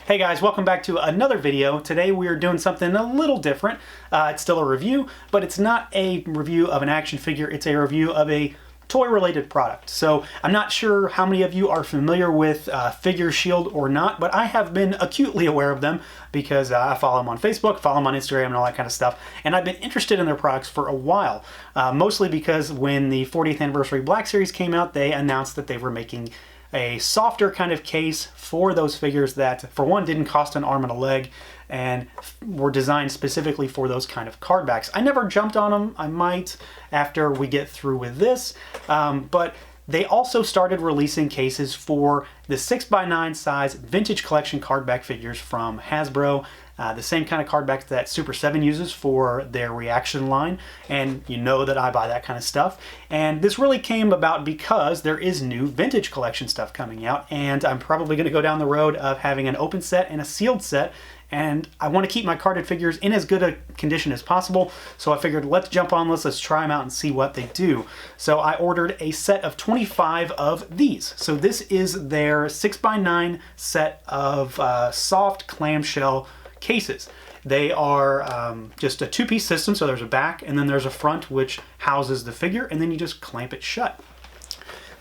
Hey guys, welcome back to another video. Today we are doing something a little different. It's still a review, but it's not a review of an action figure, it's a review of a toy-related product. So I'm not sure how many of you are familiar with FigureShield or not, but I have been acutely aware of them because I follow them on Facebook, follow them on Instagram and all that kind of stuff, and I've been interested in their products for a while, mostly because when the 40th anniversary Black Series came out, they announced that they were making a softer kind of case for those figures that, for one, didn't cost an arm and a leg and were designed specifically for those kind of card backs. I never jumped on them. I might after we get through with this, but they also started releasing cases for the 6x9 size vintage collection card back figures from Hasbro. The same kind of card back that Super 7 uses for their reaction line, and you know that I buy that kind of stuff. And this really came about because there is new vintage collection stuff coming out, and I'm probably going to go down the road of having an open set and a sealed set, and I want to keep my carded figures in as good a condition as possible, so I figured let's jump on this, let's try them out and see what they do. So I ordered a set of 25 of these. So this is their 6x9 set of soft clamshell cases. They are just a two-piece system, so there's a back and then there's a front which houses the figure, and then you just clamp it shut.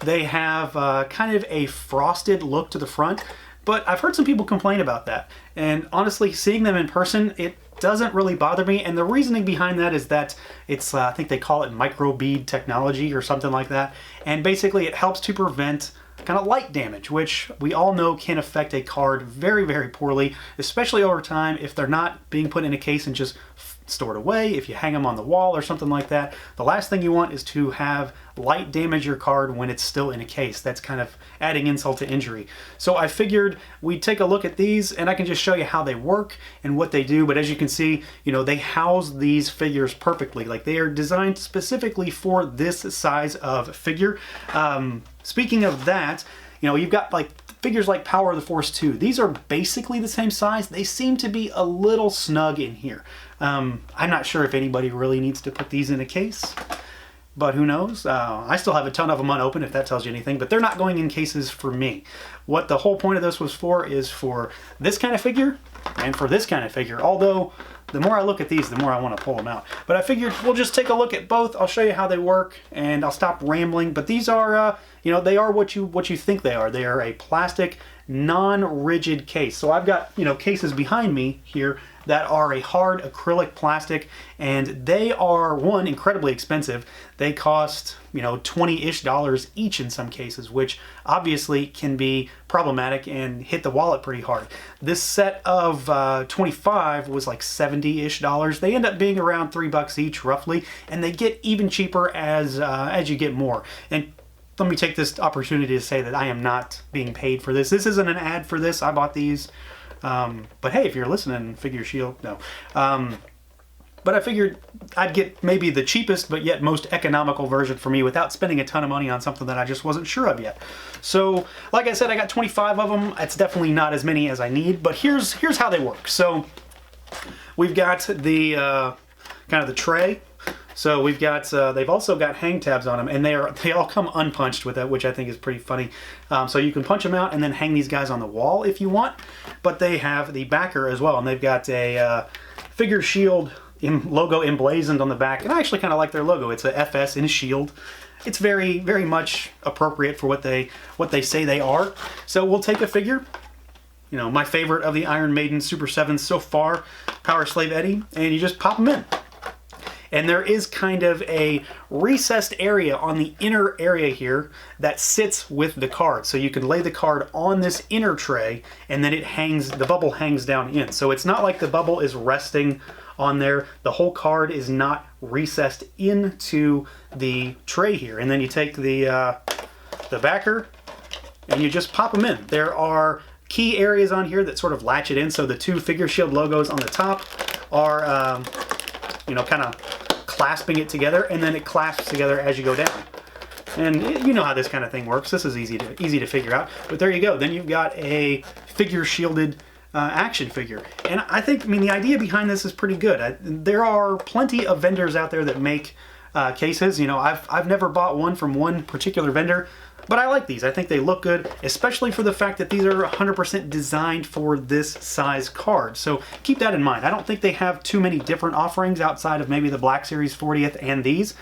They have kind of a frosted look to the front, but I've heard some people complain about that, and honestly, seeing them in person, it doesn't really bother me, and the reasoning behind that is that it's, I think they call it microbead technology or something like that, and basically it helps to prevent kind of light damage, which we all know can affect a card very, very poorly, especially over time if they're not being put in a case and just stored away. If you hang them on the wall or something like that, the last thing you want is to have light damage your card when it's still in a case. That's kind of adding insult to injury. So I figured we'd take a look at these, and I can just show you how they work and what they do. But as you can see, you know, they house these figures perfectly. Like, they are designed specifically for this size of figure. Speaking of that, you know, you've got like figures like Power of the Force 2. These are basically the same size. They seem to be a little snug in here. I'm not sure if anybody really needs to put these in a case, but who knows? I still have a ton of them unopened, if that tells you anything, but they're not going in cases for me. What the whole point of this was for is for this kind of figure and for this kind of figure, although the more I look at these, the more I want to pull them out. But I figured we'll just take a look at both. I'll show you how they work, and I'll stop rambling. But these are, you know, they are what you think they are. They are a plastic, non-rigid case. So I've got, you know, cases behind me here that are a hard acrylic plastic, and they are, one, incredibly expensive. They cost, you know, $20-ish each in some cases, which obviously can be problematic and hit the wallet pretty hard. This set of 25 was like $70-ish. They end up being around $3 each roughly, and they get even cheaper as you get more. And let me take this opportunity to say that I am not being paid for this. This isn't an ad for this. I bought these. But hey, if you're listening, FigureShield, no. But I figured I'd get maybe the cheapest but yet most economical version for me without spending a ton of money on something that I just wasn't sure of yet. So, like I said, I got 25 of them. It's definitely not as many as I need, but here's how they work. So, we've got the kind of the tray. So we've got, they've also got hang tabs on them, and they all come unpunched with that, which I think is pretty funny. So you can punch them out and then hang these guys on the wall if you want, but they have the backer as well, and they've got a FigureShield logo emblazoned on the back, and I actually kind of like their logo. It's a FS in a shield. It's very, very much appropriate for what they say they are. So we'll take a figure, you know, my favorite of the Iron Maiden Super 7s so far, Power Slave Eddie, and you just pop them in. And there is kind of a recessed area on the inner area here that sits with the card. So you can lay the card on this inner tray, and then it hangs, the bubble hangs down in. So it's not like the bubble is resting on there. The whole card is not recessed into the tray here. And then you take the backer and you just pop them in. There are key areas on here that sort of latch it in. So the two FigureShield logos on the top are, you know, kind of clasping it together, and then it clasps together as you go down. And you know how this kind of thing works. This is easy to figure out. But there you go. Then you've got a figure-shielded action figure. And I think, I mean, the idea behind this is pretty good. There are plenty of vendors out there that make cases. You know, I've never bought one from one particular vendor. But I like these. I think they look good, especially for the fact that these are 100% designed for this size card. So keep that in mind. I don't think they have too many different offerings outside of maybe the Black Series 40th and these.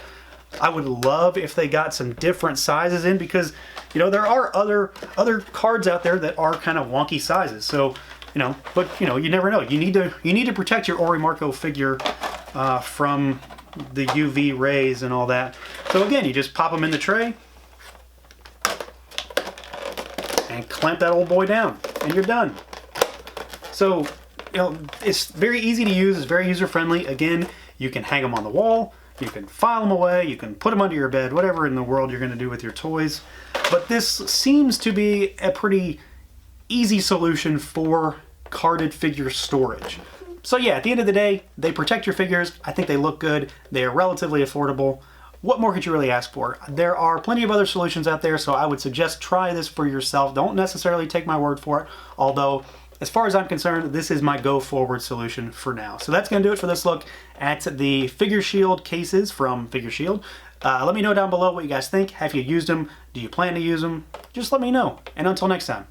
I would love if they got some different sizes in, because, you know, there are other cards out there that are kind of wonky sizes. So, you know, but, you know, you never know. You need to protect your Ori Marco figure from the UV rays and all that. So again, you just pop them in the tray and clamp that old boy down, and you're done. So, you know, it's very easy to use. It's very user-friendly. Again, you can hang them on the wall. You can file them away, you can put them under your bed, whatever in the world you're going to do with your toys. But this seems to be a pretty easy solution for carded figure storage. So yeah, at the end of the day, they protect your figures. I think they look good. They are relatively affordable. What more could you really ask for? There are plenty of other solutions out there, so I would suggest try this for yourself. Don't necessarily take my word for it, although as far as I'm concerned, this is my go-forward solution for now. So that's going to do it for this look at the FigureShield cases from FigureShield. Let me know down below what you guys think. Have you used them? Do you plan to use them? Just let me know. And until next time.